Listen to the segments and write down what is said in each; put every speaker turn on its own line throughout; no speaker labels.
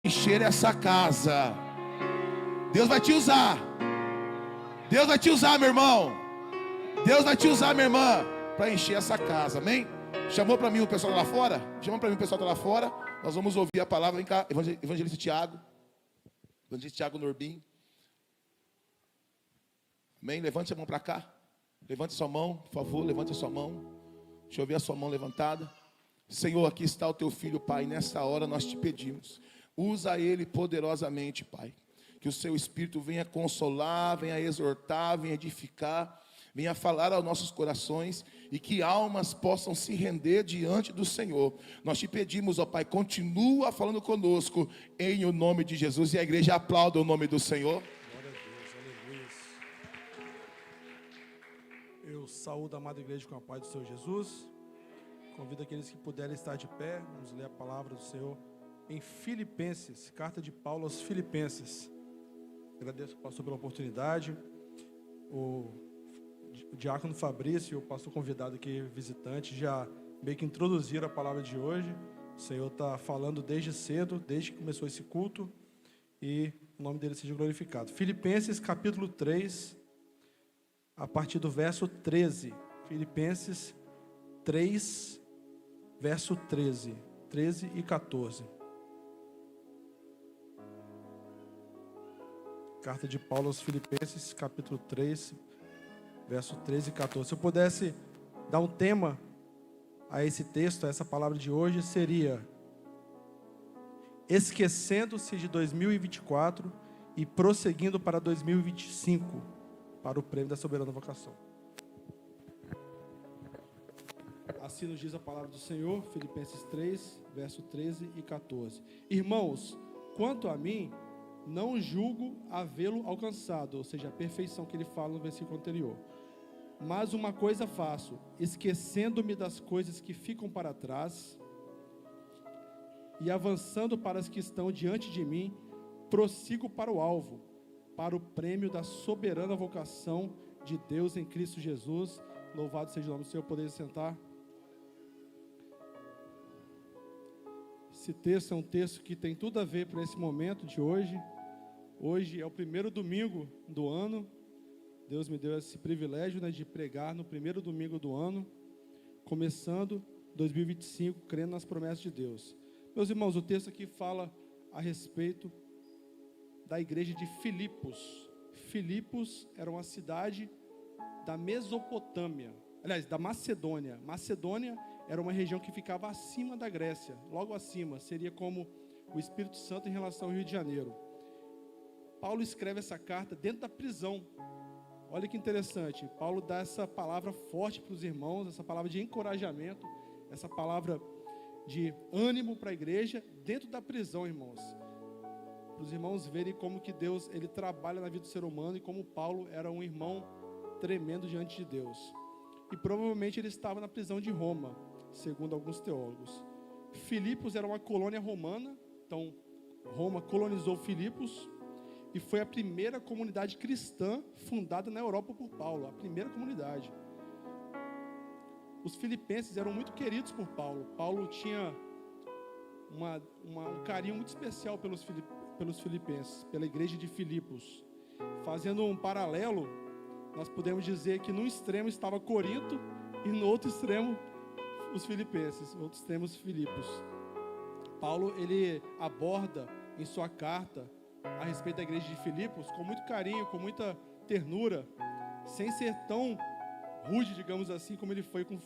encher essa casa. Deus vai te usar. Deus vai te usar, meu irmão. Deus vai te usar, minha irmã, para encher essa casa, amém? Chamou para mim o pessoal lá fora? Chamou para mim o pessoal lá fora. Nós vamos ouvir a palavra. Vem cá, evangelista Tiago. Evangelista Tiago Norbim. Amém? Levante a mão para cá. Levante sua mão, por favor. Levante a sua mão. Deixa eu ver a sua mão levantada. Senhor, aqui está o teu filho, Pai. Nessa hora nós te pedimos. Usa ele poderosamente, Pai. Que o seu Espírito venha consolar, venha exortar, venha edificar, venha falar aos nossos corações e que almas possam se render diante do Senhor. Nós te pedimos, ó Pai, continua falando conosco em o nome de Jesus. E a igreja aplauda o nome do Senhor.
Glória a Deus, aleluia. Eu saúdo a amada igreja com a paz do Senhor Jesus. Convido aqueles que puderem estar de pé. Vamos ler a palavra do Senhor em Filipenses, carta de Paulo aos Filipenses. Agradeço ao pastor pela oportunidade. O diácono Fabrício e o pastor convidado aqui, visitante, já meio que introduziram a palavra de hoje. O Senhor está falando desde cedo, desde que começou esse culto, e o nome dele seja glorificado. Filipenses capítulo 3, a partir do verso 13. Filipenses 3, verso 13 e 14. Carta de Paulo aos Filipenses, capítulo 3, verso 13 e 14. Se eu pudesse dar um tema a esse texto, a essa palavra de hoje, seria: esquecendo-se de 2024 e prosseguindo para 2025, para o prêmio da soberana vocação. Assim nos diz a palavra do Senhor, Filipenses 3, verso 13 e 14. Irmãos, quanto a mim, não julgo havê-lo alcançado, ou seja, a perfeição que ele fala no versículo anterior. Mas uma coisa faço, esquecendo-me das coisas que ficam para trás e avançando para as que estão diante de mim, prossigo para o alvo, para o prêmio da soberana vocação de Deus em Cristo Jesus. Louvado seja o nome do Senhor. Poder sentar. Esse texto é um texto que tem tudo a ver para esse momento de hoje. Hoje é o primeiro domingo do ano. Deus me deu esse privilégio, né, de pregar no primeiro domingo do ano, começando 2025, crendo nas promessas de Deus. Meus irmãos, o texto aqui fala a respeito da igreja de Filipos. Filipos era uma cidade da Mesopotâmia, aliás, da Macedônia. Macedônia era uma região que ficava acima da Grécia, logo acima, seria como o Espírito Santo em relação ao Rio de Janeiro. Paulo escreve essa carta dentro da prisão. Olha que interessante, Paulo dá essa palavra forte para os irmãos, essa palavra de encorajamento, essa palavra de ânimo para a igreja dentro da prisão, irmãos. Para os irmãos verem como que Deus, ele trabalha na vida do ser humano e como Paulo era um irmão tremendo diante de Deus. E provavelmente ele estava na prisão de Roma, segundo alguns teólogos. Filipos era uma colônia romana, então Roma colonizou Filipos e foi a primeira comunidade cristã fundada na Europa por Paulo, a primeira comunidade. Os filipenses eram muito queridos por Paulo. Paulo tinha um carinho muito especial pelos filipenses, pela igreja de Filipos. Fazendo um paralelo, nós podemos dizer que num extremo estava Corinto e no outro extremo os filipenses, no outro extremo os Filipos. Paulo, ele aborda em sua carta a respeito da igreja de Filipos com muito carinho, com muita ternura, sem ser tão rude, digamos assim, como ele foi com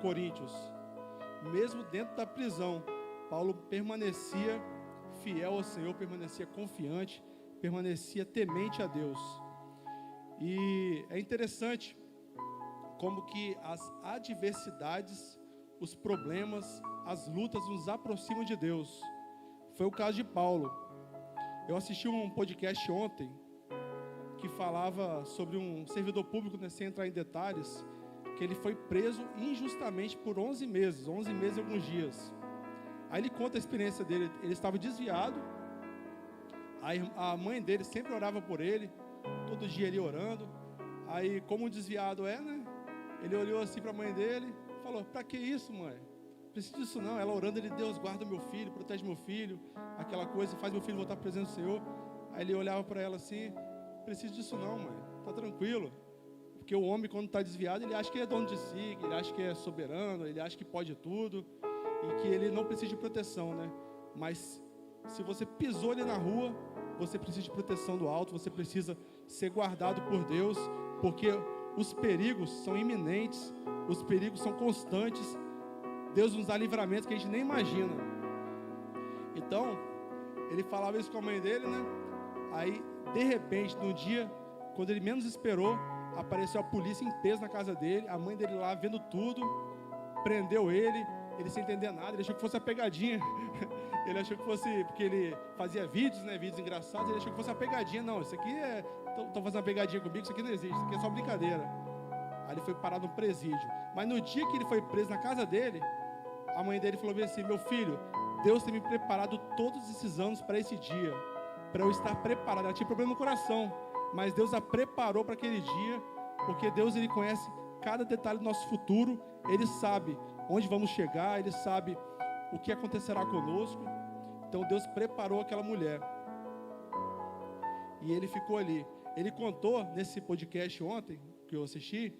Coríntios. Mesmo dentro da prisão, Paulo permanecia fiel ao Senhor, permanecia confiante, permanecia temente a Deus. E é interessante como que as adversidades, os problemas, as lutas nos aproximam de Deus. Foi o caso de Paulo. Eu assisti um podcast ontem que falava sobre um servidor público, né, sem entrar em detalhes, que ele foi preso injustamente por 11 meses e alguns dias. Aí ele conta a experiência dele. Ele estava desviado, a mãe dele sempre orava por ele, todo dia ele orando. Aí, como um desviado é, né, ele olhou assim para a mãe dele e falou: "Para que isso, mãe? preciso disso não. Ela orando, ele, Deus, guarda meu filho, protege meu filho, aquela coisa, faz meu filho voltar para a presença do Senhor. Aí ele olhava para ela assim, preciso disso não, mãe, tá tranquilo. Porque o homem, quando está desviado, ele acha que é dono de si, ele acha que é soberano, ele acha que pode tudo, e que ele não precisa de proteção, né? Mas se você pisou ali na rua, você precisa de proteção do alto, você precisa ser guardado por Deus, porque os perigos são iminentes, os perigos são constantes. Deus nos dá livramentos que a gente nem imagina. Então, ele falava isso com a mãe dele, né? Aí, de repente, no dia, quando ele menos esperou, apareceu a polícia em peso na casa dele, a mãe dele lá vendo tudo, prendeu ele sem entender nada, ele achou que fosse a pegadinha. Ele achou que fosse, porque ele fazia vídeos, né, vídeos engraçados, ele achou que fosse uma pegadinha. Não, isso aqui estão fazendo uma pegadinha comigo, isso aqui não existe, isso aqui é só brincadeira. Aí ele foi parado no presídio. Mas no dia que ele foi preso na casa dele, a mãe dele falou assim, meu filho, Deus tem me preparado todos esses anos para esse dia, para eu estar preparado. Ela tinha problema no coração, mas Deus a preparou para aquele dia, porque Deus, ele conhece cada detalhe do nosso futuro, ele sabe onde vamos chegar, ele sabe o que acontecerá conosco. Então Deus preparou aquela mulher. E ele ficou ali. Ele contou nesse podcast ontem, que eu assisti,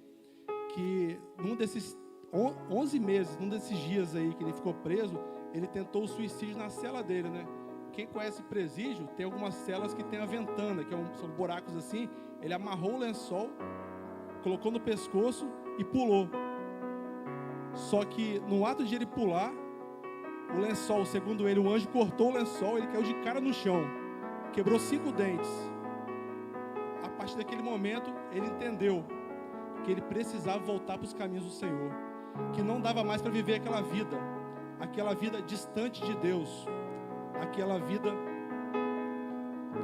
que num desses 11 meses, num desses dias aí que ele ficou preso, ele tentou o suicídio na cela dele, né? Quem conhece presídio, tem algumas celas que tem a ventana, que são buracos assim. Ele amarrou o lençol, colocou no pescoço e pulou. Só que no ato de ele pular, o lençol, segundo ele, o anjo cortou o lençol, ele caiu de cara no chão, quebrou 5 dentes. A partir daquele momento, ele entendeu que ele precisava voltar para os caminhos do Senhor, que não dava mais para viver aquela vida distante de Deus, aquela vida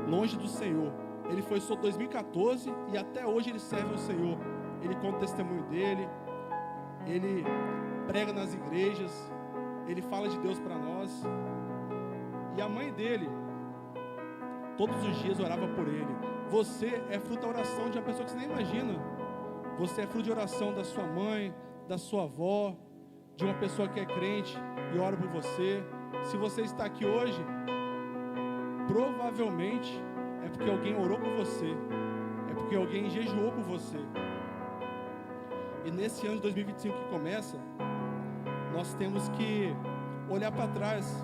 longe do Senhor. Ele foi só 2014 e até hoje ele serve ao Senhor. Ele conta o testemunho dele, ele prega nas igrejas, ele fala de Deus para nós. E a mãe dele, todos os dias orava por ele. Você é fruto da oração de uma pessoa que você nem imagina. Você é fruto de oração da sua mãe, da sua avó, de uma pessoa que é crente e ora por você. Se você está aqui hoje, provavelmente é porque alguém orou por você, é porque alguém jejuou por você. E nesse ano de 2025 que começa, nós temos que olhar para trás,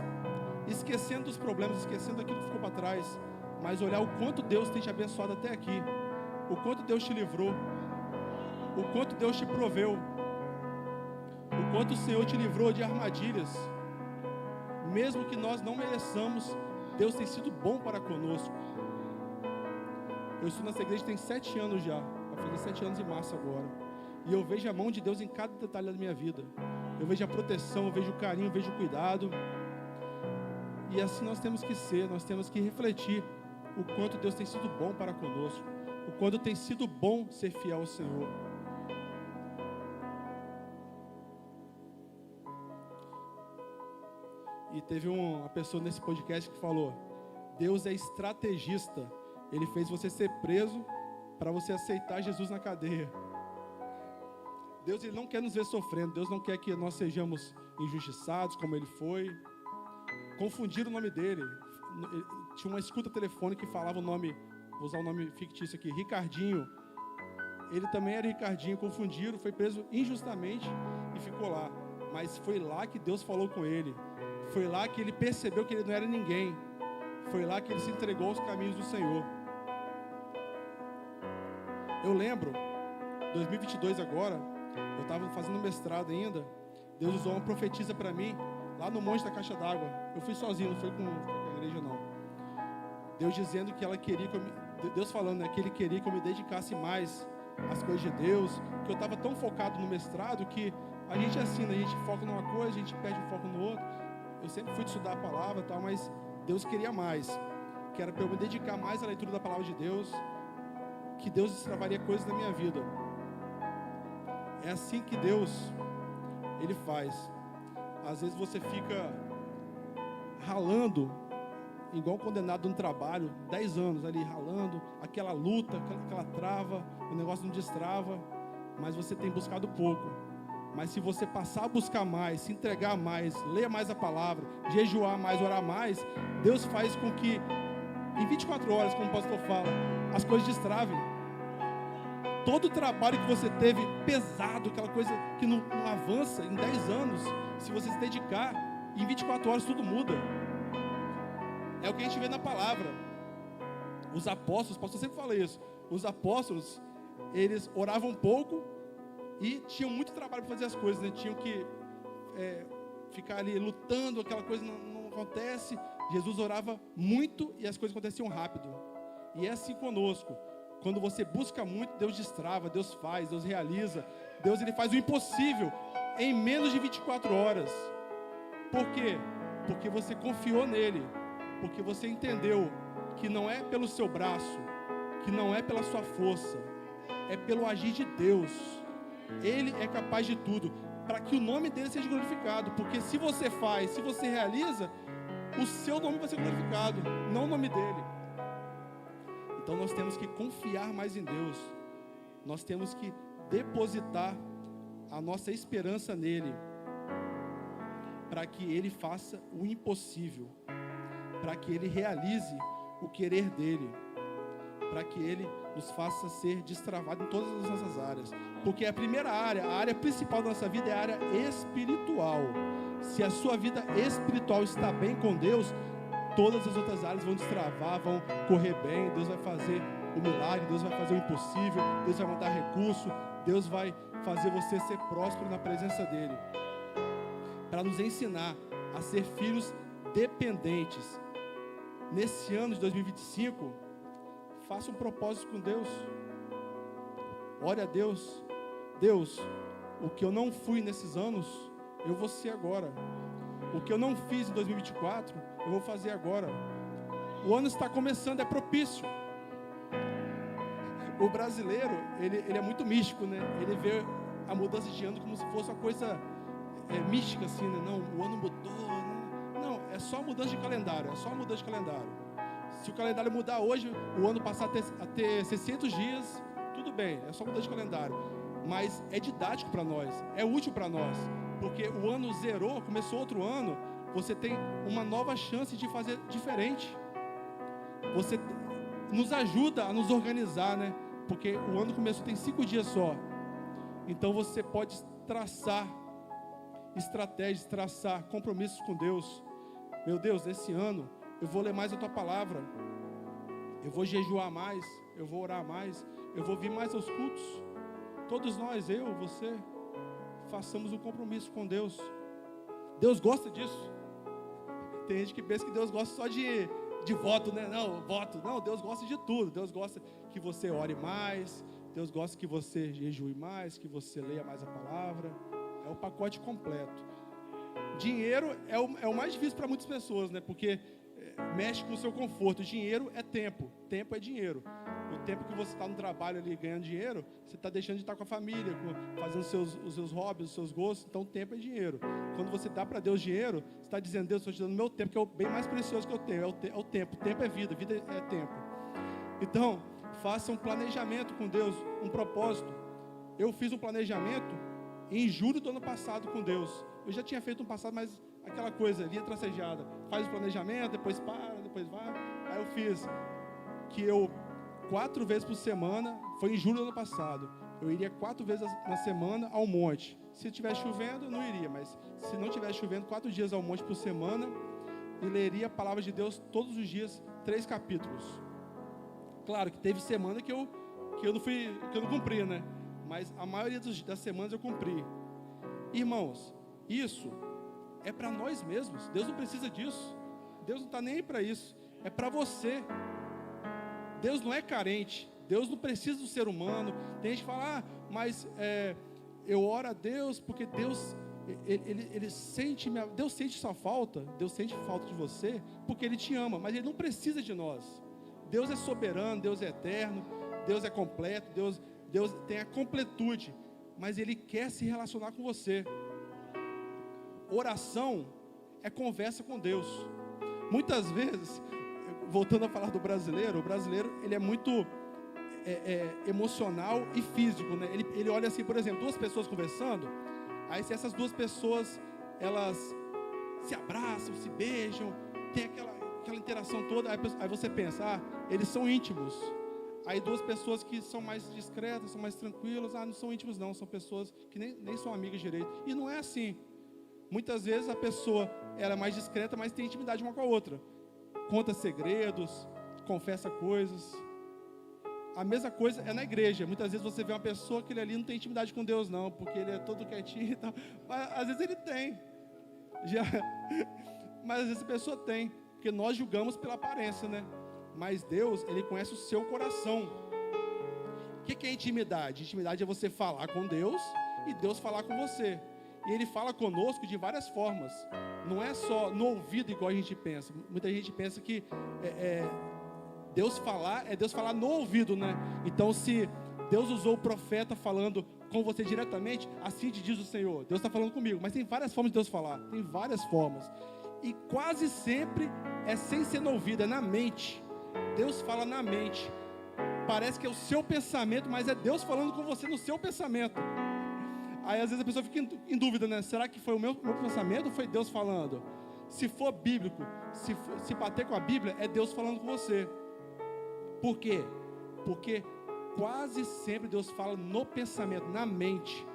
esquecendo dos problemas, esquecendo daquilo que ficou para trás, mas olhar o quanto Deus tem te abençoado até aqui, o quanto Deus te livrou, o quanto Deus te proveu, o quanto o Senhor te livrou de armadilhas. Mesmo que nós não mereçamos, Deus tem sido bom para conosco. Eu estou nessa igreja tem 7 anos já, vai fazer 7 anos em março agora, e eu vejo a mão de Deus em cada detalhe da minha vida. Eu vejo a proteção, eu vejo o carinho, eu vejo o cuidado. E assim nós temos que ser, nós temos que refletir o quanto Deus tem sido bom para conosco, o quanto tem sido bom ser fiel ao Senhor. E teve uma pessoa nesse podcast que falou: Deus é estrategista, Ele fez você ser preso para você aceitar Jesus na cadeia. Deus, Ele não quer nos ver sofrendo. Deus não quer que nós sejamos injustiçados como Ele foi. Confundiram o nome dele. Tinha uma escuta telefônica que falava o nome, vou usar o nome fictício aqui, Ricardinho. Ele também era Ricardinho, confundiram, foi preso injustamente e ficou lá. Mas foi lá que Deus falou com ele. Foi lá que ele percebeu que ele não era ninguém. Foi lá que ele se entregou aos caminhos do Senhor. Eu lembro, 2022 agora, eu estava fazendo mestrado ainda, Deus usou uma profetisa para mim, lá no Monte da Caixa d'Água. Eu fui sozinho, não fui com a igreja não. Deus dizendo que ela queria, Deus falando, né, que Ele queria que eu me dedicasse mais às coisas de Deus, que eu estava tão focado no mestrado que a gente assina, a gente foca numa coisa, a gente perde o foco no outro. Eu sempre fui de estudar a palavra e tal, mas Deus queria mais, que era para eu me dedicar mais à leitura da palavra de Deus, que Deus destravaria coisas na minha vida. É assim que Deus, Ele faz. Às vezes você fica ralando, igual condenado no trabalho, 10 anos ali ralando, aquela luta, aquela trava, o negócio não destrava, mas você tem buscado pouco. Mas se você passar a buscar mais, se entregar mais, ler mais a palavra, jejuar mais, orar mais, Deus faz com que em 24 horas, como o pastor fala, as coisas destravem. Todo o trabalho que você teve pesado, aquela coisa que não avança em 10 anos, se você se dedicar, em 24 horas tudo muda. É o que a gente vê na palavra. Os apóstolos, o pastor sempre fala isso, os apóstolos, eles oravam pouco e tinham muito trabalho para fazer as coisas, né? Tinham que ficar ali lutando, aquela coisa não acontece. Jesus orava muito e as coisas aconteciam rápido. E é assim conosco. Quando você busca muito, Deus destrava, Deus faz, Deus realiza. Deus ele faz o impossível em menos de 24 horas. Por quê? Porque você confiou nele. Porque você entendeu que não é pelo seu braço, que não é pela sua força, é pelo agir de Deus. Ele é capaz de tudo, para que o nome dele seja glorificado. Porque se você faz, se você realiza, o seu nome vai ser glorificado, não o nome dele. Então nós temos que confiar mais em Deus. Nós temos que depositar a nossa esperança nele, para que ele faça o impossível, para que ele realize o querer dele, para que ele nos faça ser destravado em todas as nossas áreas. Porque a primeira área, a área principal da nossa vida é a área espiritual. Se a sua vida espiritual está bem com Deus, todas as outras áreas vão destravar, vão correr bem. Deus vai fazer o milagre, Deus vai fazer o impossível, Deus vai mandar recurso, Deus vai fazer você ser próspero na presença dele, para nos ensinar a ser filhos dependentes. Nesse ano de 2025, faça um propósito com Deus. Ore a Deus. Deus, o que eu não fui nesses anos, eu vou ser agora. O que eu não fiz em 2024, eu vou fazer agora. O ano está começando, é propício. O brasileiro, ele é muito místico, né? Ele vê a mudança de ano como se fosse uma coisa mística, assim, né? Não, o ano mudou, né? Não, é só mudança de calendário, Se o calendário mudar hoje, o ano passar a ter 600 dias, tudo bem, é só mudança de calendário. Mas é didático para nós, é útil para nós, porque o ano zerou, começou outro ano, você tem uma nova chance de fazer diferente. Você nos ajuda a nos organizar, né? Porque o ano começou, tem 5 dias só. Então você pode traçar estratégias, traçar compromissos com Deus. Meu Deus, esse ano eu vou ler mais a tua palavra, eu vou jejuar mais, eu vou orar mais, eu vou vir mais aos cultos. Todos nós, eu, você, façamos um compromisso com Deus. Deus gosta disso. Tem gente que pensa que Deus gosta só de voto, né? Não, voto. Não, Deus gosta de tudo. Deus gosta que você ore mais, Deus gosta que você jejue mais, que você leia mais a palavra. É o pacote completo. Dinheiro é o mais difícil para muitas pessoas, né? Porque mexe com o seu conforto. Dinheiro é tempo. Tempo é dinheiro. O tempo que você está no trabalho ali ganhando dinheiro, você está deixando de estar com a família, fazendo os seus hobbies, os seus gostos. Então, tempo é dinheiro. Quando você dá para Deus dinheiro, você está dizendo: Deus, estou te dando meu tempo, que é o bem mais precioso que eu tenho. É o tempo. Tempo é vida, vida é tempo. Então, faça um planejamento com Deus, um propósito. Eu fiz um planejamento em julho do ano passado com Deus. Eu já tinha feito no passado, mas aquela coisa, linha tracejada. Faz o planejamento, depois para, depois vai. Aí eu fiz que 4 vezes por semana, foi em julho do ano passado, eu iria 4 vezes na semana ao monte. Se estiver chovendo, eu não iria, mas se não estiver chovendo, 4 dias ao monte por semana, e leria a palavra de Deus todos os dias, 3 capítulos. Claro que teve semana que eu não cumpri, né? Mas a maioria das semanas eu cumpri. Irmãos, isso é para nós mesmos. Deus não precisa disso. Deus não está nem aí para isso. É para você. Deus não é carente. Deus não precisa do ser humano. Tem gente que fala: mas eu oro a Deus porque Deus ele sente Deus sente sua falta. Deus sente falta de você porque Ele te ama. Mas Ele não precisa de nós. Deus é soberano, Deus é eterno, Deus é completo, Deus tem a completude, mas Ele quer se relacionar com você. Oração é conversa com Deus. Muitas vezes, voltando a falar do brasileiro, o brasileiro ele é muito emocional e físico, né? Ele olha assim, por exemplo, 2 pessoas conversando, Aí se essas duas pessoas, elas se abraçam, se beijam, tem aquela interação toda, aí você pensa, eles são íntimos. Aí duas pessoas que são mais discretas, são mais tranquilas, não são íntimos não, são pessoas que nem são amigas direito. E não é assim. Muitas vezes a pessoa ela é mais discreta, mas tem intimidade uma com a outra. Conta segredos, confessa coisas. A mesma coisa é na igreja. Muitas vezes você vê uma pessoa que ele ali não tem intimidade com Deus não, porque ele é todo quietinho e tal. Mas às vezes ele tem. Mas às vezes a pessoa tem, porque nós julgamos pela aparência, né? Mas Deus, Ele conhece o seu coração. O que é intimidade? Intimidade é você falar com Deus e Deus falar com você. E Ele fala conosco de várias formas. Não é só no ouvido igual a gente pensa. Muita gente pensa que Deus falar no ouvido, né? Então se Deus usou o profeta falando com você diretamente, assim te diz o Senhor. Deus está falando comigo. Mas tem várias formas de Deus falar. Tem várias formas. E quase sempre é sem ser no ouvido, é na mente. Deus fala na mente. Parece que é o seu pensamento, mas é Deus falando com você no seu pensamento. Aí às vezes a pessoa fica em dúvida, né? Será que foi o meu pensamento ou foi Deus falando? Se for bíblico, se bater com a Bíblia, é Deus falando com você. Por quê? Porque quase sempre Deus fala no pensamento, na mente.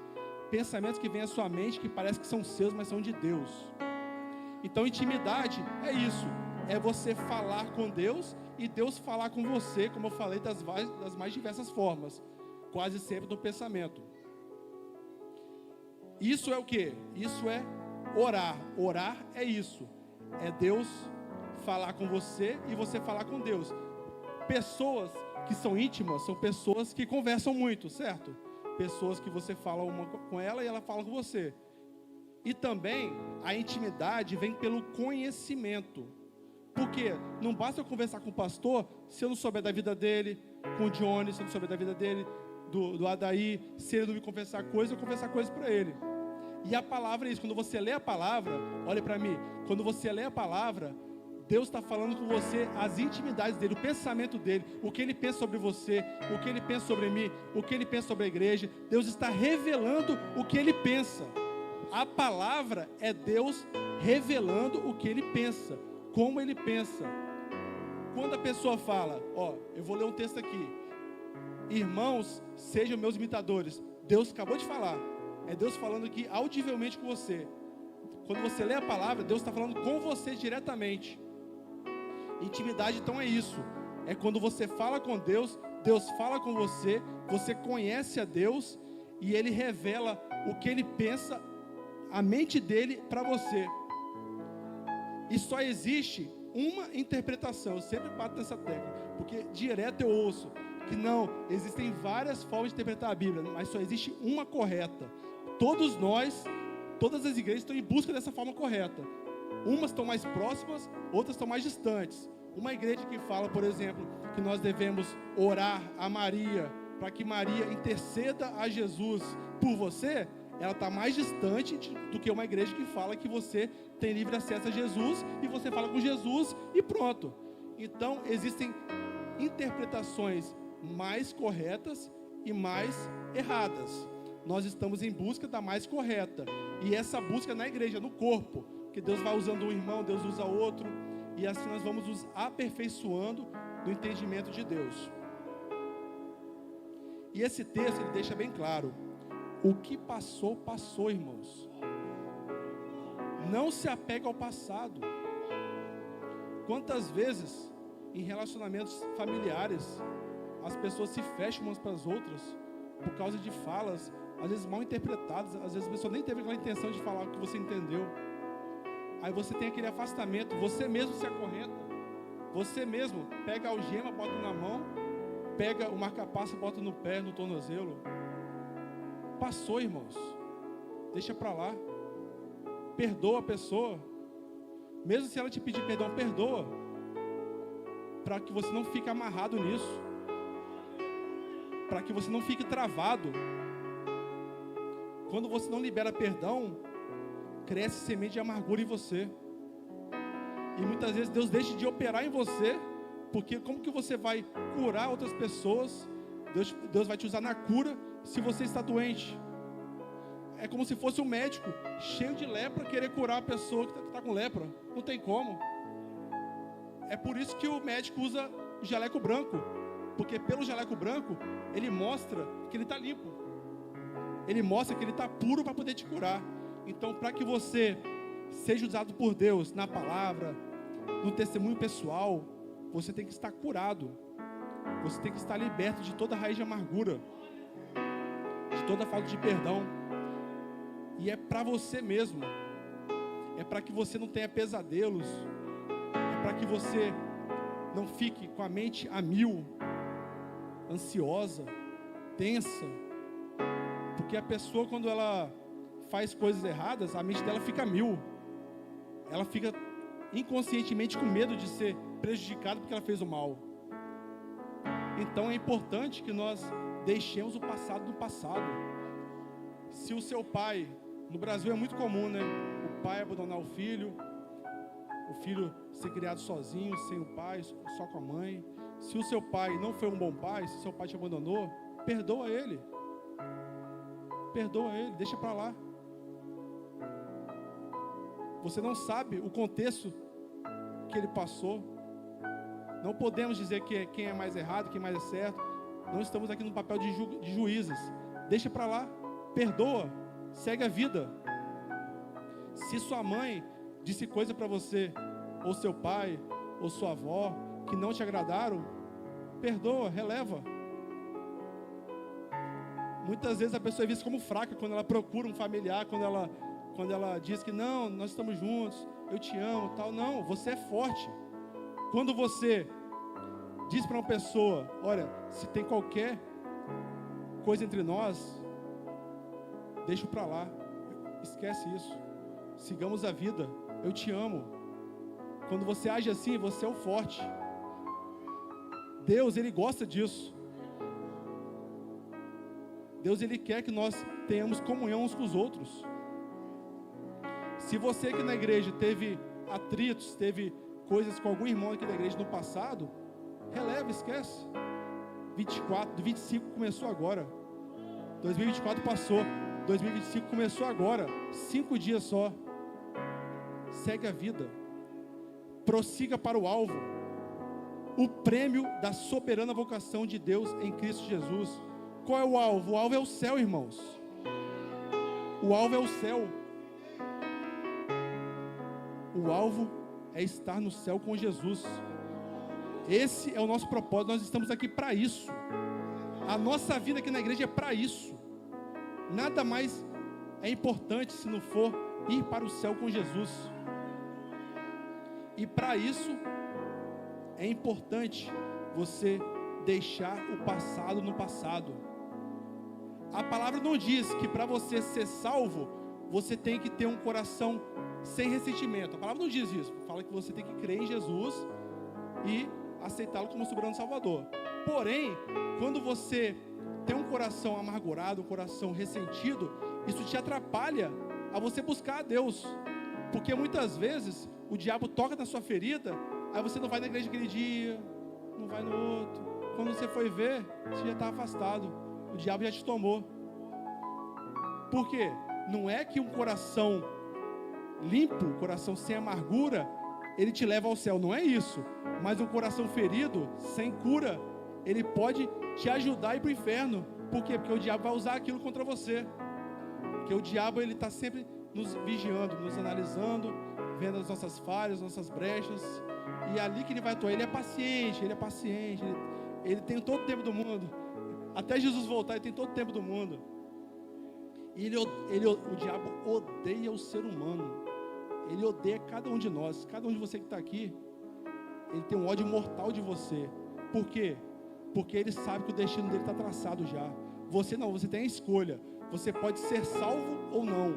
Pensamentos que vêm à sua mente, que parece que são seus, mas são de Deus. Então intimidade é isso. É você falar com Deus e Deus falar com você, como eu falei, das mais diversas formas. Quase sempre no pensamento. Isso é o quê? Isso é orar. Orar é isso. É Deus falar com você e você falar com Deus. Pessoas que são íntimas são pessoas que conversam muito, certo? Pessoas que você fala uma com ela e ela fala com você. E também a intimidade vem pelo conhecimento. Porque não basta eu conversar com o pastor se eu não souber da vida dele, com o Johnny, se eu não souber da vida dele, do Adaí, se ele não me confessar coisas, eu confessar coisas para ele. E a palavra é isso. Quando você lê a palavra, olha para mim, quando você lê a palavra, Deus está falando com você as intimidades dele, o pensamento dele, o que ele pensa sobre você, o que ele pensa sobre mim, o que ele pensa sobre a igreja. Deus está revelando o que ele pensa. A palavra é Deus revelando o que ele pensa, como ele pensa. Quando a pessoa fala, eu vou ler um texto aqui. Irmãos, sejam meus imitadores. Deus acabou de falar. É Deus falando aqui audivelmente com você. Quando você lê a palavra, Deus está falando com você diretamente. Intimidade então é isso. É quando você fala com Deus, Deus fala com você, você conhece a Deus e Ele revela o que Ele pensa, a mente dele para você. E só existe uma interpretação. Eu sempre bato nessa tecla, porque direto eu ouço que não, existem várias formas de interpretar a Bíblia, mas só existe uma correta. Todos nós, todas as igrejas estão em busca dessa forma correta. Umas estão mais próximas, outras estão mais distantes. Uma igreja que fala, por exemplo, que nós devemos orar a Maria, para que Maria interceda a Jesus por você, ela está mais distante do que uma igreja que fala que você tem livre acesso a Jesus e você fala com Jesus e pronto. Então, existem interpretações mais corretas e mais erradas. Nós estamos em busca da mais correta. E essa busca na igreja, no corpo, que Deus vai usando um irmão, Deus usa outro, e assim nós vamos nos aperfeiçoando no entendimento de Deus. E esse texto, ele deixa bem claro: o que passou, passou, irmãos. Não se apega ao passado. Quantas vezes, em relacionamentos familiares, as pessoas se fecham umas para as outras, por causa de falas, às vezes mal interpretadas, às vezes a pessoa nem teve aquela intenção de falar o que você entendeu. Aí você tem aquele afastamento, você mesmo se acorrenta, você mesmo pega a algema, bota na mão, pega o marca-passo, bota no pé, no tornozelo. Passou, irmãos. Deixa para lá. Perdoa a pessoa. Mesmo se ela te pedir perdão, perdoa. Para que você não fique amarrado nisso. Para que você não fique travado. Quando você não libera perdão, cresce semente de amargura em você. E muitas vezes Deus deixa de operar em você, porque como que você vai curar outras pessoas? Deus vai te usar na cura se você está doente. É como se fosse um médico cheio de lepra querer curar a pessoa que está com lepra. Não tem como. É por isso que o médico usa o jaleco branco. Porque pelo jaleco branco, ele mostra que ele está limpo. Ele mostra que ele está puro para poder te curar. Então, para que você seja usado por Deus na palavra, no testemunho pessoal, você tem que estar curado. Você tem que estar liberto de toda raiz de amargura, de toda falta de perdão. E é para você mesmo. É para que você não tenha pesadelos. É para que você não fique com a mente a mil, ansiosa, tensa. Porque a pessoa, quando ela faz coisas erradas, a mente dela fica a mil. Ela fica inconscientemente com medo de ser prejudicada porque ela fez o mal. Então é importante que nós deixemos o passado no passado. Se o seu pai, no Brasil é muito comum, né? O pai abandonar o filho ser criado sozinho, sem o pai, só com a mãe. Se o seu pai não foi um bom pai, se o seu pai te abandonou, perdoa ele. Perdoa ele, deixa para lá. Você não sabe o contexto que ele passou. Não podemos dizer que quem é mais errado, quem mais é certo. Não estamos aqui no papel de juízes. Deixa para lá, perdoa, segue a vida. Se sua mãe disse coisa para você, ou seu pai, ou sua avó, que não te agradaram, perdoa, releva. Muitas vezes a pessoa é vista como fraca quando ela procura um familiar, quando ela diz que não, nós estamos juntos, eu te amo, tal. Não, você é forte. Quando você diz para uma pessoa, olha, se tem qualquer coisa entre nós, deixa para lá, esquece isso, sigamos a vida, eu te amo. Quando você age assim, você é o forte. Deus, Ele gosta disso. Deus, Ele quer que nós tenhamos comunhão uns com os outros. Se você aqui na igreja teve atritos, teve coisas com algum irmão aqui da igreja no passado, releva, esquece. 25 começou agora. 2024 passou. 2025 começou agora. 5 dias só. Segue a vida. Prossiga para o alvo. O prêmio da soberana vocação de Deus em Cristo Jesus. Qual é o alvo? O alvo é o céu, irmãos. O alvo é o céu. O alvo é estar no céu com Jesus. Esse é o nosso propósito. Nós estamos aqui para isso. A nossa vida aqui na igreja é para isso. Nada mais é importante se não for ir para o céu com Jesus. E para isso é importante você deixar o passado no passado. A palavra não diz que para você ser salvo, você tem que ter um coração sem ressentimento. A palavra não diz isso. Fala que você tem que crer em Jesus e aceitá-lo como soberano Salvador. Porém, quando você tem um coração amargurado, um coração ressentido, isso te atrapalha a você buscar a Deus. Porque muitas vezes o diabo toca na sua ferida, aí você não vai na igreja aquele dia, não vai no outro. Quando você foi ver, você já está afastado. O diabo já te tomou. Por quê? Não é que um coração limpo, um coração sem amargura, ele te leva ao céu, não é isso. Mas um coração ferido, sem cura, ele pode te ajudar a ir para o inferno. Por quê? Porque o diabo vai usar aquilo contra você. Porque o diabo, ele está sempre nos vigiando, nos analisando, vendo as nossas falhas, nossas brechas. E é ali que ele vai atuar. Ele é paciente, ele tem todo o tempo do mundo. Até Jesus voltar, ele tem todo o tempo do mundo. E o diabo odeia o ser humano. Ele odeia cada um de nós. Cada um de você que está aqui, ele tem um ódio mortal de você. Por quê? Porque ele sabe que o destino dele está traçado já. Você não, você tem a escolha. Você pode ser salvo ou não.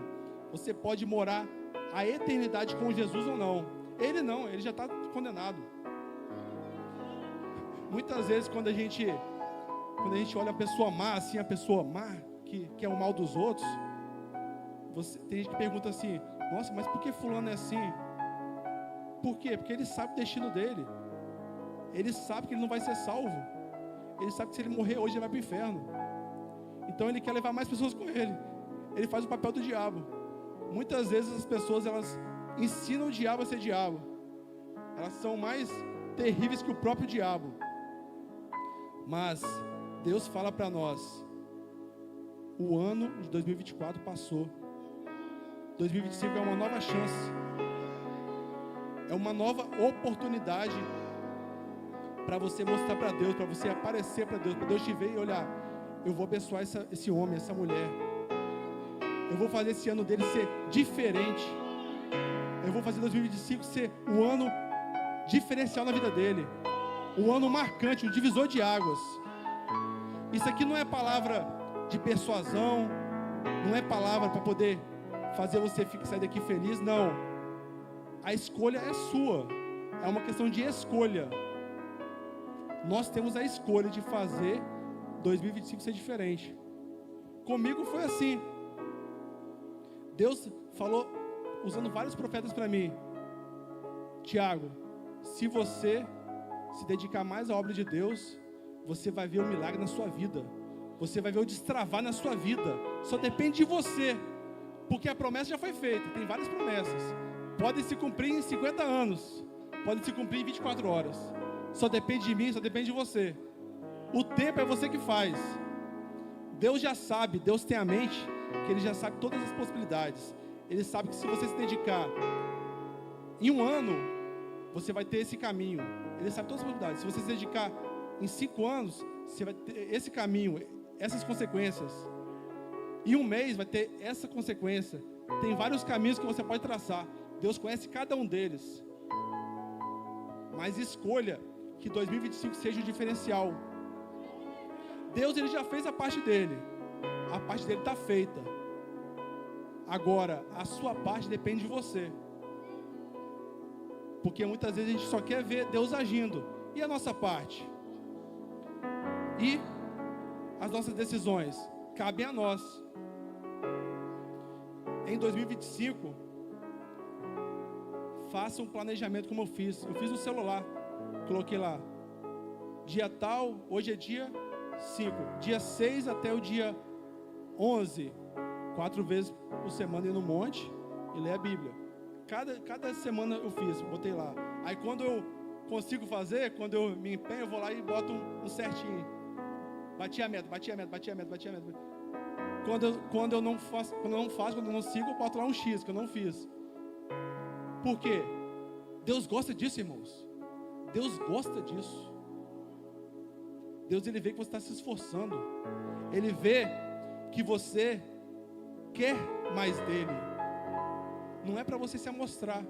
Você pode morar a eternidade com Jesus ou não. Ele não, ele já está condenado. Muitas vezes quando a gente olha a pessoa má, assim, a pessoa má, que é o mal dos outros, tem gente que pergunta assim, nossa, mas por que fulano é assim? Por quê? Porque ele sabe o destino dele. Ele sabe que ele não vai ser salvo. Ele sabe que se ele morrer hoje, ele vai para o inferno. Então ele quer levar mais pessoas com ele. ele faz o papel do diabo. Muitas vezes as pessoas, elas ensinam o diabo a ser diabo. Elas são mais terríveis que o próprio diabo. Mas Deus fala para nós: o ano de 2024 passou. 2025 é uma nova chance. É uma nova oportunidade para você mostrar para Deus, para você aparecer para Deus te ver e olhar: eu vou abençoar esse homem, essa mulher. Eu vou fazer esse ano dele ser diferente. Eu vou fazer 2025 ser um ano diferencial na vida dele. Um ano marcante, um divisor de águas. Isso aqui não é palavra de persuasão, não é palavra para poder fazer você sair daqui feliz, não. A escolha é sua, é uma questão de escolha. Nós temos a escolha de fazer 2025 ser diferente. Comigo foi assim. Deus falou, usando vários profetas para mim: Tiago, se você se dedicar mais à obra de Deus, você vai ver um milagre na sua vida. Você vai ver o destravar na sua vida. Só depende de você, porque a promessa já foi feita. Tem várias promessas. Podem se cumprir em 50 anos, podem se cumprir em 24 horas. Só depende de mim, só depende de você. O tempo é você que faz. Deus já sabe, Deus tem a mente, que Ele já sabe todas as possibilidades. Ele sabe que se você se dedicar em um ano, você vai ter esse caminho. Ele sabe todas as possibilidades. Se você se dedicar em 5 anos, você vai ter esse caminho, essas consequências. Em um mês vai ter essa consequência. Tem vários caminhos que você pode traçar. Deus conhece cada um deles. Mas escolha que 2025 seja o diferencial. Deus, Ele já fez a parte dele. A parte dele está feita. Agora, a sua parte depende de você. Porque muitas vezes a gente só quer ver Deus agindo. E a nossa parte? E as nossas decisões? Cabem a nós. Em 2025, faça um planejamento como eu fiz. Eu fiz no celular. Coloquei lá: dia tal, hoje é dia 5. Dia 6 até o dia 11. 4 vezes por semana ir no monte e ler a Bíblia. Cada semana eu fiz, botei lá. Aí quando eu consigo fazer, quando eu me empenho, eu vou lá e boto um certinho. Bati a meta. Quando eu não faço, quando eu não sigo, eu boto lá um X, que eu não fiz. Por quê? Deus gosta disso, irmãos. Deus gosta disso. Deus, Ele vê que você está se esforçando. Ele vê que você quer mais dele. Não é para você se amostrar,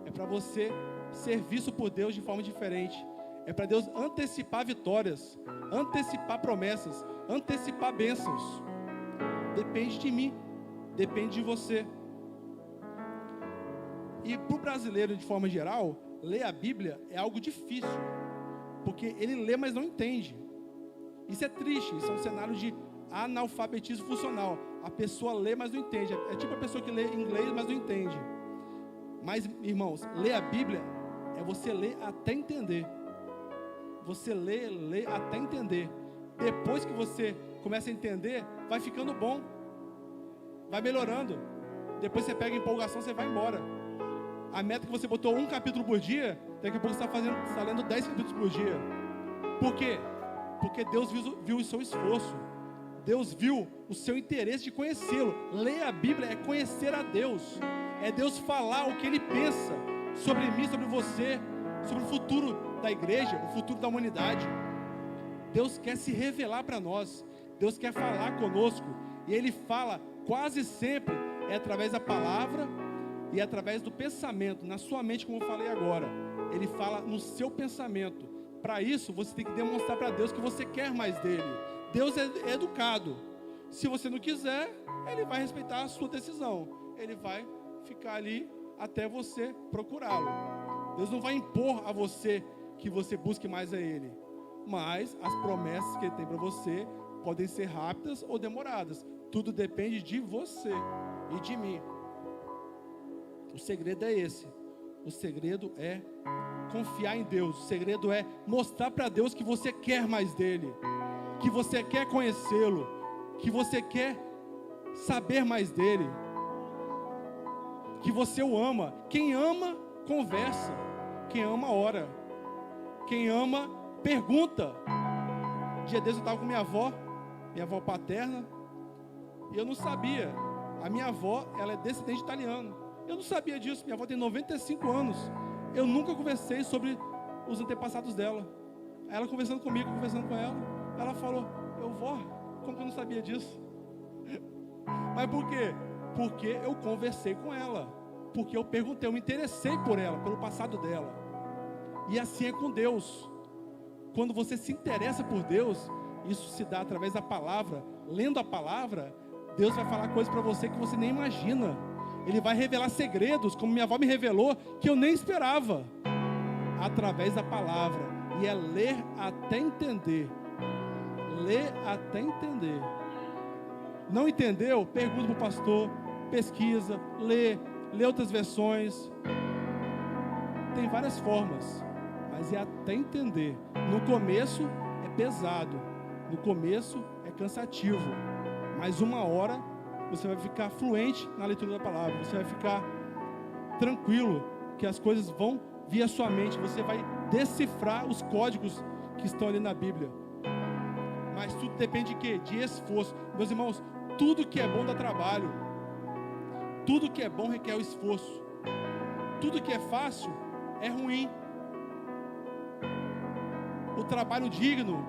é para você ser visto por Deus de forma diferente. É para Deus antecipar vitórias, antecipar promessas, antecipar bênçãos. Depende de mim, depende de você. E para o brasileiro, de forma geral, ler a Bíblia é algo difícil, porque ele lê, mas não entende. Isso é triste, isso é um cenário de analfabetismo funcional. A pessoa lê, mas não entende. É tipo a pessoa que lê inglês, mas não entende. Mas, irmãos, ler a Bíblia é você ler até entender. Você lê até entender. Depois que você começa a entender, vai ficando bom, vai melhorando. Depois você pega a empolgação, você vai embora. A meta que você botou 1 capítulo por dia, daqui a pouco você está lendo 10 capítulos por dia. Por quê? Porque Deus viu o seu esforço. Deus viu o seu interesse de conhecê-lo. Ler a Bíblia é conhecer a Deus. É Deus falar o que Ele pensa sobre mim, sobre você, sobre o futuro da igreja, o futuro da humanidade. Deus quer se revelar para nós. Deus quer falar conosco. E Ele fala quase sempre através da palavra e através do pensamento, na sua mente, como eu falei agora. Ele fala no seu pensamento. Para isso, você tem que demonstrar para Deus que você quer mais dele. Deus é educado. Se você não quiser, Ele vai respeitar a sua decisão. Ele vai ficar ali até você procurá-lo. Deus não vai impor a você que você busque mais a Ele. Mas as promessas que Ele tem para você podem ser rápidas ou demoradas. Tudo depende de você e de mim. O segredo é esse. O segredo é confiar em Deus. O segredo é mostrar para Deus que você quer mais dele, que você quer conhecê-lo, que você quer saber mais dele, que você o ama. Quem ama, conversa. Quem ama, ora. Quem ama, pergunta. Dia desses eu estava com minha avó paterna, e eu não sabia. A minha avó, ela é descendente italiano. Eu não sabia disso. Minha avó tem 95 anos. Eu nunca conversei sobre os antepassados dela. Aí ela conversando comigo, conversando com ela, ela falou: vó, como que eu não sabia disso? Mas por quê? Porque eu conversei com ela, porque eu perguntei, eu me interessei por ela, pelo passado dela. E assim é com Deus. Quando você se interessa por Deus, isso se dá através da palavra. Lendo a palavra, Deus vai falar coisas para você que você nem imagina. Ele vai revelar segredos, como minha avó me revelou, que eu nem esperava, através da palavra. E é ler até entender. Ler até entender. Não entendeu? Pergunta para o pastor, pesquisa, lê outras versões. Tem várias formas, mas é até entender. No começo é pesado, no começo é cansativo, mas uma hora você vai ficar fluente na leitura da palavra, você vai ficar tranquilo, que as coisas vão vir à sua mente, você vai decifrar os códigos que estão ali na Bíblia. Mas tudo depende de quê? De esforço. Meus irmãos, tudo que é bom dá trabalho. Tudo que é bom requer o esforço. Tudo que é fácil é ruim. O trabalho digno,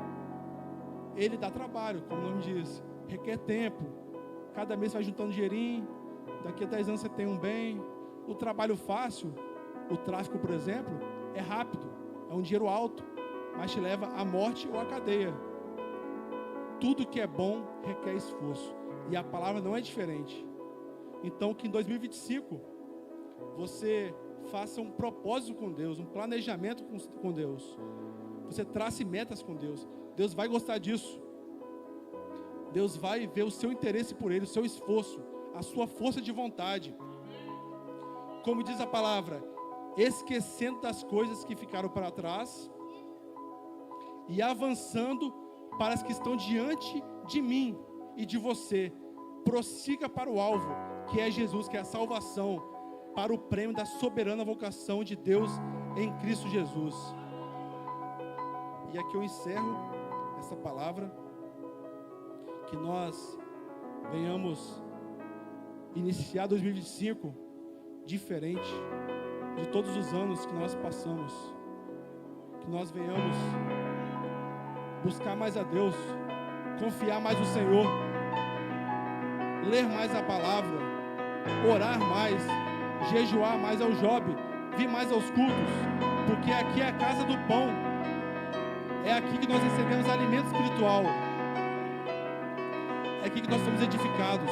ele dá trabalho, como o nome diz. Requer tempo. Cada mês você vai juntando dinheirinho. Daqui a 10 anos você tem um bem. O trabalho fácil, o tráfico, por exemplo, é rápido. É um dinheiro alto, mas te leva à morte ou à cadeia. Tudo que é bom requer esforço. E a palavra não é diferente. Então que em 2025 você faça um propósito com Deus, um planejamento com Deus. Você trace metas com Deus. Deus vai gostar disso. Deus vai ver o seu interesse por Ele, o seu esforço, a sua força de vontade. Como diz a palavra, esquecendo das coisas que ficaram para trás e avançando para as que estão diante de mim e de você. Prossiga para o alvo, que é Jesus, que é a salvação, para o prêmio da soberana vocação de Deus em Cristo Jesus. E aqui eu encerro essa palavra, que nós venhamos iniciar 2025 diferente de todos os anos que nós passamos, que nós venhamos buscar mais a Deus, confiar mais no Senhor, ler mais a palavra, orar mais, jejuar mais ao Job, vir mais aos cultos, porque aqui é a casa do pão, é aqui que nós recebemos alimento espiritual, é aqui que nós somos edificados,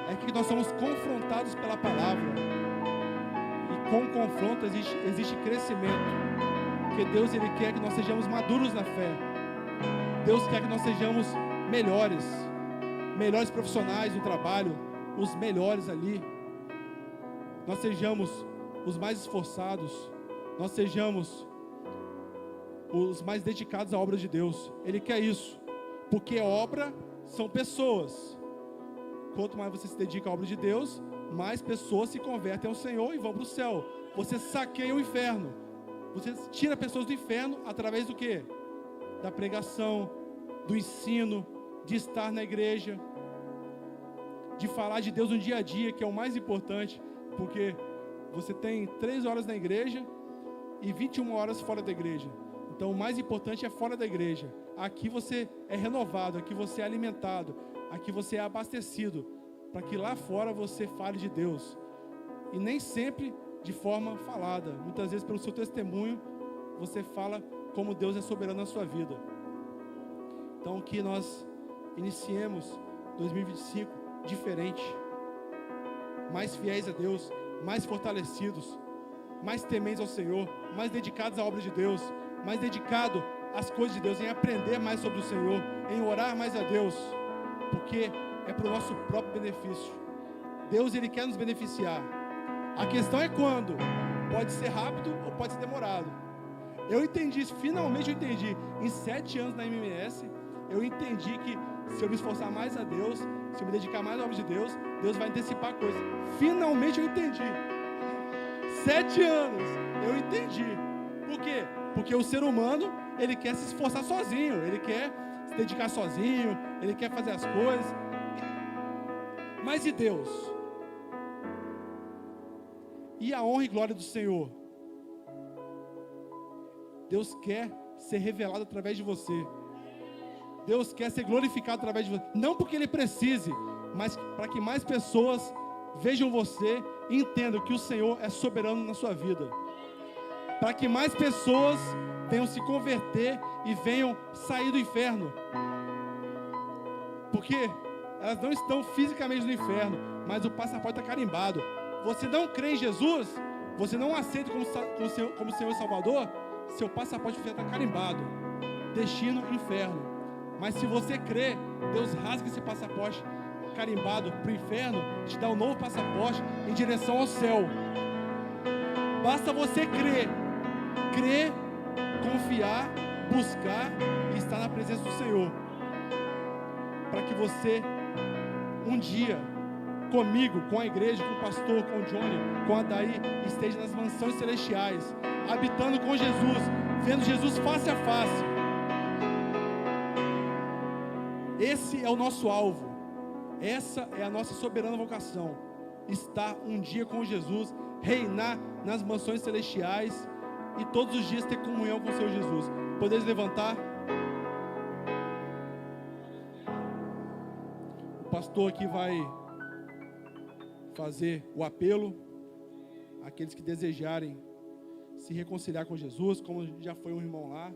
é aqui que nós somos confrontados pela palavra, e com o confronto existe crescimento, porque Deus Ele quer que nós sejamos maduros na fé, Deus quer que nós sejamos melhores profissionais no trabalho, os melhores ali, nós sejamos os mais esforçados, nós sejamos os mais dedicados à obra de Deus. Ele quer isso, porque obra são pessoas. Quanto mais você se dedica à obra de Deus, mais pessoas se convertem ao Senhor e vão para o céu. Você saqueia o inferno, você tira pessoas do inferno através do quê? Da pregação, do ensino, de estar na igreja, de falar de Deus no dia a dia, que é o mais importante, porque você tem 3 horas na igreja e 21 horas fora da igreja. Então o mais importante é fora da igreja. Aqui você é renovado, aqui você é alimentado, aqui você é abastecido, para que lá fora você fale de Deus. E nem sempre de forma falada, muitas vezes pelo seu testemunho, você fala como Deus é soberano na sua vida. Então que nós iniciemos 2025 diferente, mais fiéis a Deus, mais fortalecidos, mais tementes ao Senhor, mais dedicados à obra de Deus, mais dedicado às coisas de Deus, em aprender mais sobre o Senhor, em orar mais a Deus, porque é para o nosso próprio benefício. Deus Ele quer nos beneficiar. A questão é quando. Pode ser rápido ou pode ser demorado. Eu entendi isso, finalmente eu entendi. Em 7 anos na MMS, eu entendi que se eu me esforçar mais a Deus, se eu me dedicar mais à obra de Deus, Deus vai antecipar coisas. Finalmente eu entendi. 7 anos, eu entendi. Por quê? Porque o ser humano, ele quer se esforçar sozinho, ele quer se dedicar sozinho, ele quer fazer as coisas. Mas e Deus? E a honra e glória do Senhor? Deus quer ser revelado através de você. Deus quer ser glorificado através de você. Não porque Ele precise, mas para que mais pessoas vejam você e entendam que o Senhor é soberano na sua vida. Para que mais pessoas venham se converter e venham sair do inferno. Porque elas não estão fisicamente no inferno, mas o passaporte está carimbado. Você não crê em Jesus, você não aceita como Senhor e Salvador, seu passaporte está carimbado. Destino, inferno. Mas se você crê, Deus rasga esse passaporte carimbado para o inferno, te dá um novo passaporte em direção ao céu. Basta você crer, confiar, buscar e estar na presença do Senhor, para que você um dia, comigo, com a igreja, com o pastor, com o Johnny, com a Daí, esteja nas mansões celestiais, habitando com Jesus, vendo Jesus face a face. Esse é o nosso alvo. Essa é a nossa soberana vocação. Estar um dia com Jesus, reinar nas mansões celestiais e todos os dias ter comunhão com o Senhor Jesus. Podeis levantar? O pastor aqui vai fazer o apelo àqueles que desejarem se reconciliar com Jesus, como já foi um irmão lá.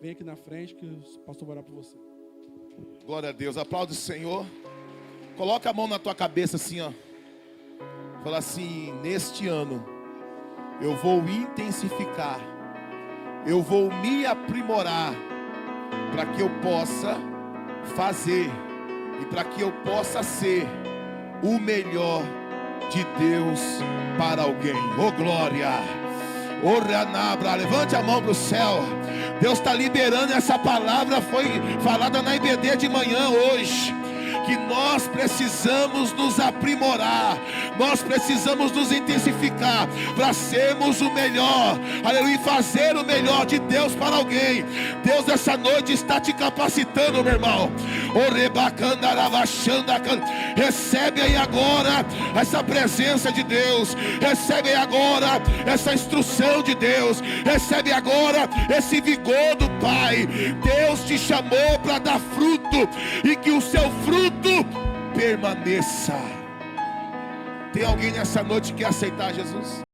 Vem aqui na frente que o pastor vai orar por você.
Glória a Deus, aplaude o Senhor. Coloca a mão na tua cabeça assim, ó. Fala assim: neste ano eu vou intensificar, eu vou me aprimorar, para que eu possa fazer e para que eu possa ser o melhor de Deus para alguém. Oh glória! Oh Ranabra, levante a mão para o céu. Deus está liberando essa palavra, foi falada na IBD de manhã hoje, que nós precisamos nos aprimorar, nós precisamos nos intensificar para sermos o melhor, aleluia, e fazer o melhor de Deus para alguém. Deus essa noite está te capacitando, meu irmão. Recebe aí agora essa presença de Deus, recebe aí agora essa instrução de Deus, recebe agora esse vigor do Pai. Deus te chamou para dar fruto e que o seu fruto permaneça. Tem alguém nessa noite que quer aceitar Jesus?